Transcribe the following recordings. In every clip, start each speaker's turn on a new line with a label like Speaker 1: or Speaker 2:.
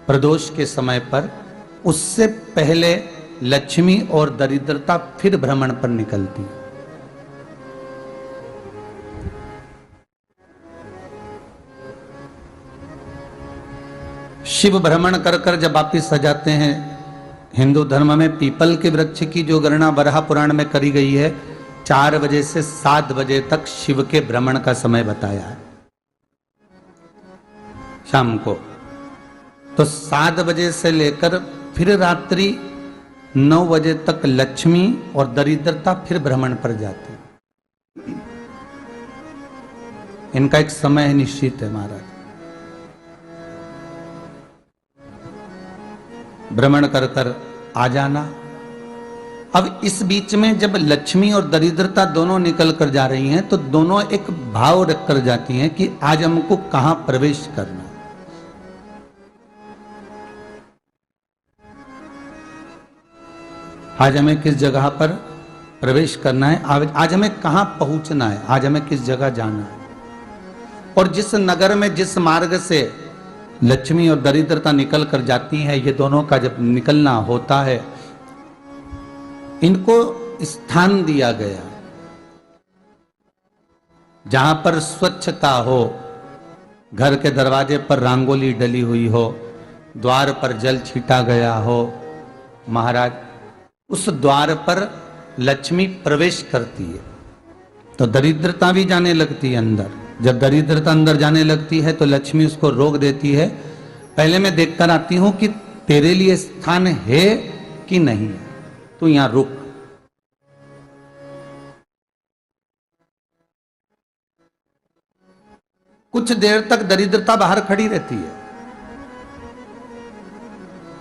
Speaker 1: प्रदोष के समय पर, उससे पहले लक्ष्मी और दरिद्रता फिर भ्रमण पर निकलती है। शिव भ्रमण कर कर जब वापिस आ जाते हैं, हिंदू धर्म में पीपल के वृक्ष की जो गणना वराह पुराण में करी गई है, 4 बजे से 7 बजे तक शिव के भ्रमण का समय बताया है शाम को। तो 7 बजे से लेकर फिर रात्रि 9 बजे तक लक्ष्मी और दरिद्रता फिर भ्रमण पर जाती है। इनका एक समय निश्चित है महाराज। भ्रमण कर कर आ जाना। अब इस बीच में जब लक्ष्मी और दरिद्रता दोनों निकल कर जा रही हैं, तो दोनों एक भाव रख कर जाती हैं कि आज हमको कहां प्रवेश करना है। आज हमें किस जगह पर प्रवेश करना है, आज हमें कहां पहुंचना है, आज हमें किस जगह जाना है। और जिस नगर में जिस मार्ग से लक्ष्मी और दरिद्रता निकल कर जाती है, ये दोनों का जब निकलना होता है, इनको स्थान दिया गया जहां पर स्वच्छता हो, घर के दरवाजे पर रंगोली डली हुई हो, द्वार पर जल छीटा गया हो। महाराज, उस द्वार पर लक्ष्मी प्रवेश करती है तो दरिद्रता भी जाने लगती है अंदर। जब दरिद्रता अंदर जाने लगती है तो लक्ष्मी उसको रोक देती है। पहले मैं देखकर आती हूं कि तेरे लिए स्थान है कि नहीं, तू यहां रुक। कुछ देर तक दरिद्रता बाहर खड़ी रहती है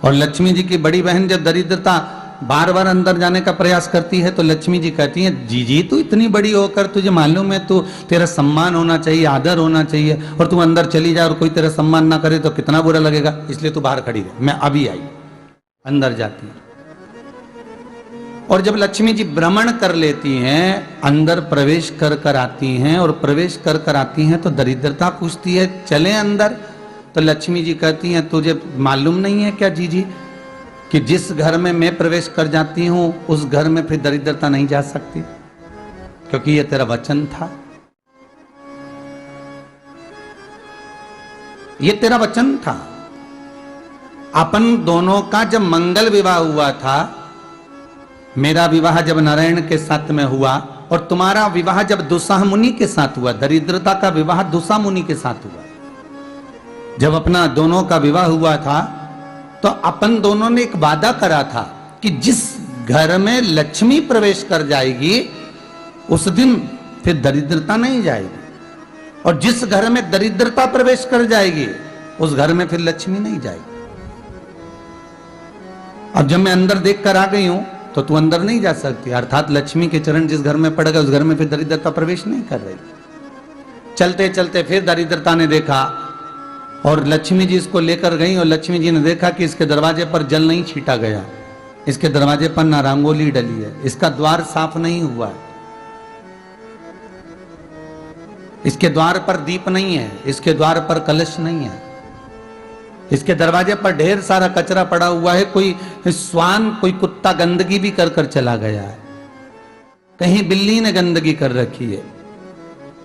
Speaker 1: और लक्ष्मी जी की बड़ी बहन जब दरिद्रता बार बार अंदर जाने का प्रयास करती है तो लक्ष्मी जी कहती हैं, जी तू इतनी बड़ी होकर तुझे मालूम है तू तेरा सम्मान होना चाहिए, आदर होना चाहिए, और तू अंदर चली जाए और कोई तेरा सम्मान ना करे तो कितना बुरा लगेगा, इसलिए तू बाहर खड़ी रहे। मैं अभी आई। अंदर जाती है और जब लक्ष्मी जी भ्रमण कर लेती हैं, अंदर प्रवेश कर कर आती हैं, और प्रवेश कर कर आती हैं तो दरिद्रता पूछती है चले अंदर। तो लक्ष्मी जी कहती हैं, तुझे मालूम नहीं है क्या जी कि जिस घर में मैं प्रवेश कर जाती हूं उस घर में फिर दरिद्रता नहीं जा सकती, क्योंकि यह तेरा वचन था, यह तेरा वचन था। अपन दोनों का जब मंगल विवाह हुआ था, मेरा विवाह जब नारायण के साथ में हुआ और तुम्हारा विवाह जब दुसाह मुनि के साथ हुआ, दरिद्रता का विवाह दुसा मुनि के साथ हुआ। जब अपना दोनों का विवाह हुआ था तो अपन दोनों ने एक वादा करा था कि जिस घर में लक्ष्मी प्रवेश कर जाएगी उस दिन फिर दरिद्रता नहीं जाएगी, और जिस घर में दरिद्रता प्रवेश कर जाएगी उस घर में फिर लक्ष्मी नहीं जाएगी। अब जब मैं अंदर देख कर आ गई हूं तो तू अंदर नहीं जा सकती, अर्थात लक्ष्मी के चरण जिस घर में पड़ गए उस घर में फिर दरिद्रता प्रवेश नहीं कर रही। चलते चलते फिर दरिद्रता ने देखा और लक्ष्मी जी इसको लेकर गई, और लक्ष्मी जी ने देखा कि इसके दरवाजे पर जल नहीं छीटा गया, इसके दरवाजे पर ना रंगोली डली है, इसका द्वार साफ नहीं हुआ है, इसके द्वार पर दीप नहीं है, इसके द्वार पर कलश नहीं है, इसके दरवाजे पर ढेर सारा कचरा पड़ा हुआ है, कोई श्वान कोई कुत्ता गंदगी भी कर कर चला गया है, कहीं बिल्ली ने गंदगी कर रखी है,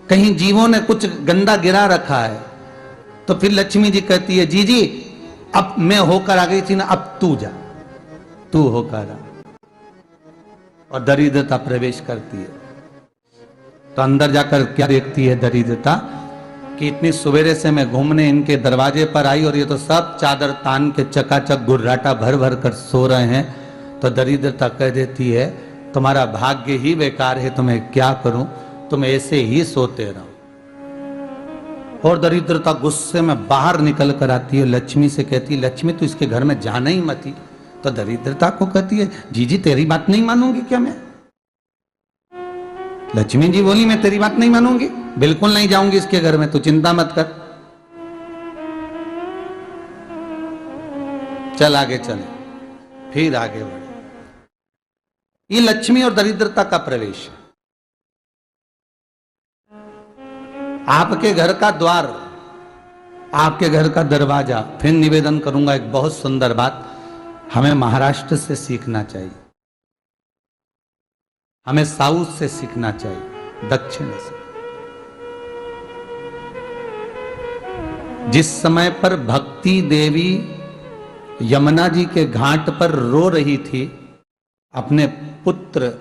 Speaker 1: कहीं जीवों ने कुछ गंदा गिरा रखा है। तो फिर लक्ष्मी जी कहती है, जी अब मैं होकर आ गई थी ना, अब तू जा, तू होकर आ। और दरिद्रता प्रवेश करती है। तो अंदर जाकर क्या देखती है दरिद्रता कि इतनी सवेरे से मैं घूमने इनके दरवाजे पर आई और ये तो सब चादर तान के चकाचक गुर्राटा भर भर कर सो रहे हैं। तो दरिद्रता कह देती है, तुम्हारा भाग्य ही बेकार है, तुम्हें क्या करूं, तुम ऐसे ही सोते रहो। और दरिद्रता गुस्से में बाहर निकल कर आती है, लक्ष्मी से कहती है, लक्ष्मी तू इसके घर में जाना ही मत ही। तो दरिद्रता को कहती है, जी तेरी बात नहीं मानूंगी क्या मैं? लक्ष्मी जी बोली, मैं तेरी बात नहीं मानूंगी, बिल्कुल नहीं जाऊंगी इसके घर में, तू चिंता मत कर, चल आगे चले। फिर आगे बढ़े। ये लक्ष्मी और दरिद्रता का प्रवेश है। आपके घर का द्वार आपके घर का दरवाजा। फिर निवेदन करूंगा एक बहुत सुंदर बात, हमें महाराष्ट्र से सीखना चाहिए, हमें साउथ से सीखना चाहिए, दक्षिण से। जिस समय पर भक्ति देवी यमुना जी के घाट पर रो रही थी अपने पुत्र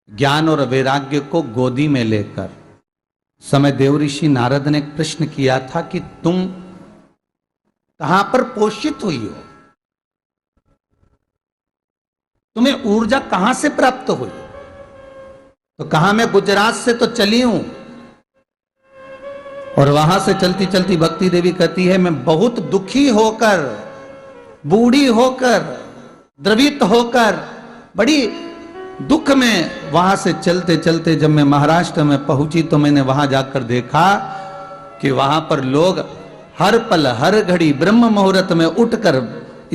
Speaker 1: ज्ञान और वैराग्य को गोदी में लेकर, समय देवऋषि नारद ने प्रश्न किया था कि तुम कहां पर पोषित हुई हो, तुम्हें ऊर्जा कहां से प्राप्त हुई? तो कहा मैं गुजरात से तो चली हूं। और वहां से चलती चलती भक्ति देवी कहती है मैं बहुत दुखी होकर, बूढ़ी होकर, द्रवित होकर, बड़ी दुख में वहां से चलते चलते जब मैं महाराष्ट्र में पहुंची तो मैंने वहां जाकर देखा कि वहां पर लोग हर पल हर घड़ी ब्रह्म मुहूर्त में उठकर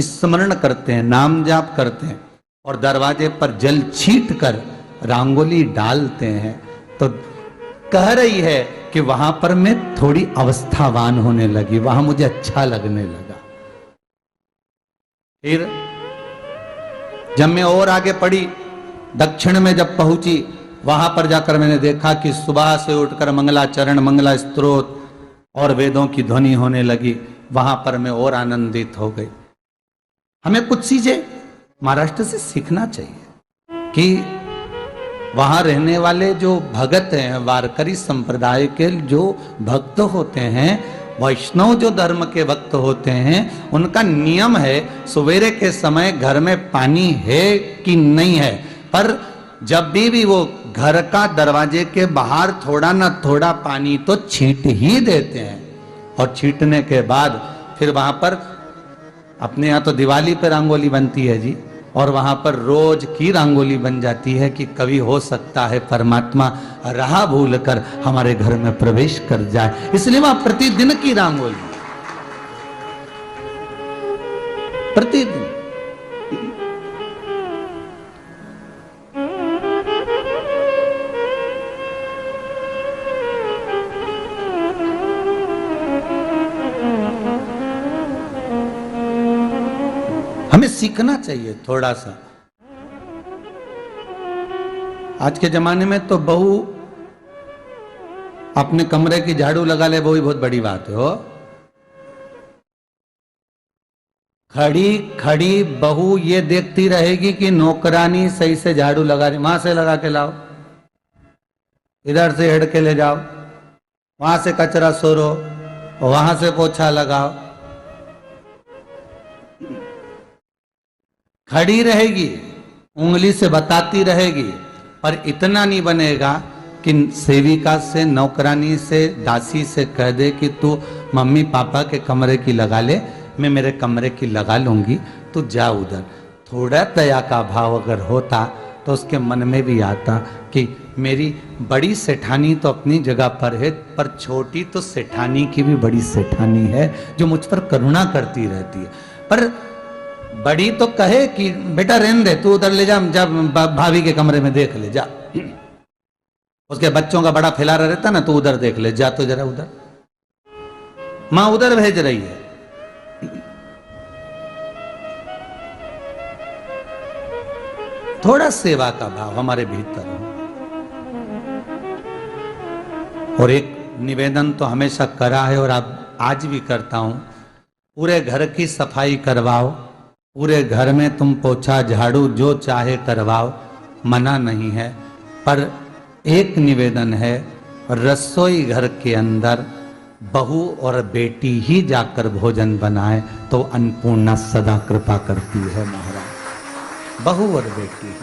Speaker 1: स्मरण करते हैं, नाम जाप करते हैं और दरवाजे पर जल छीट कर रंगोली डालते हैं। तो कह रही है कि वहां पर मैं थोड़ी अवस्थावान होने लगी, वहां मुझे अच्छा लगने लगा। फिर जब मैं और आगे पढ़ी, दक्षिण में जब पहुंची, वहां पर जाकर मैंने देखा कि सुबह से उठकर मंगलाचरण, मंगला स्तोत्र और वेदों की ध्वनि होने लगी। वहां पर मैं और आनंदित हो गई। हमें कुछ चीजें महाराष्ट्र से सीखना चाहिए कि वहां रहने वाले जो भगत हैं, वारकरी संप्रदाय के जो भक्त होते हैं, वैष्णव जो धर्म के भक्त होते हैं, उनका नियम है सवेरे के समय घर में पानी है कि नहीं है, पर जब भी वो घर का दरवाजे के बाहर थोड़ा ना थोड़ा पानी तो छींट ही देते हैं। और छींटने के बाद फिर वहां पर अपने यहाँ तो दिवाली पर रंगोली बनती है जी, और वहां पर रोज की रंगोली बन जाती है कि कभी हो सकता है परमात्मा राह भूल कर हमारे घर में प्रवेश कर जाए, इसलिए वहां प्रतिदिन की रंगोली, प्रतिदिन। हमें सीखना चाहिए थोड़ा सा। आज के जमाने में तो बहू अपने कमरे की झाड़ू लगा ले, वो ही बहुत बड़ी बात है। हो खड़ी खड़ी बहू ये देखती रहेगी कि नौकरानी सही से झाड़ू लगा रही, वहां से लगा के लाओ, इधर से हेड के ले जाओ, वहां से कचरा सोरो, वहां से पोछा लगाओ। खड़ी रहेगी, उंगली से बताती रहेगी, पर इतना नहीं बनेगा कि सेविका से, नौकरानी से, दासी से कह दे कि तू मम्मी पापा के कमरे की लगा ले, मैं मेरे कमरे की लगा लूंगी, तू जा उधर। थोड़ा दया का भाव अगर होता तो उसके मन में भी आता कि मेरी बड़ी सेठानी तो अपनी जगह पर है, पर छोटी तो सेठानी की भी बड़ी सेठानी है जो मुझ पर करुणा करती रहती है। पर बड़ी तो कहे कि बेटा रहने दे, तू उधर ले जा, जब भाभी के कमरे में देख ले जा, उसके बच्चों का बड़ा फैलारा रहता ना, तू उधर देख ले जा, तो जरा उधर, मां उधर भेज रही है। थोड़ा सेवा का भाव हमारे भीतर हो। और एक निवेदन तो हमेशा करा है और अब आज भी करता हूं, पूरे घर की सफाई करवाओ, पूरे घर में तुम पोछा झाड़ू जो चाहे करवाओ, मना नहीं है, पर एक निवेदन है, रसोई घर के अंदर बहू और बेटी ही जाकर भोजन बनाए तो अन्नपूर्णा सदा कृपा करती है महाराज। बहू और बेटी ही।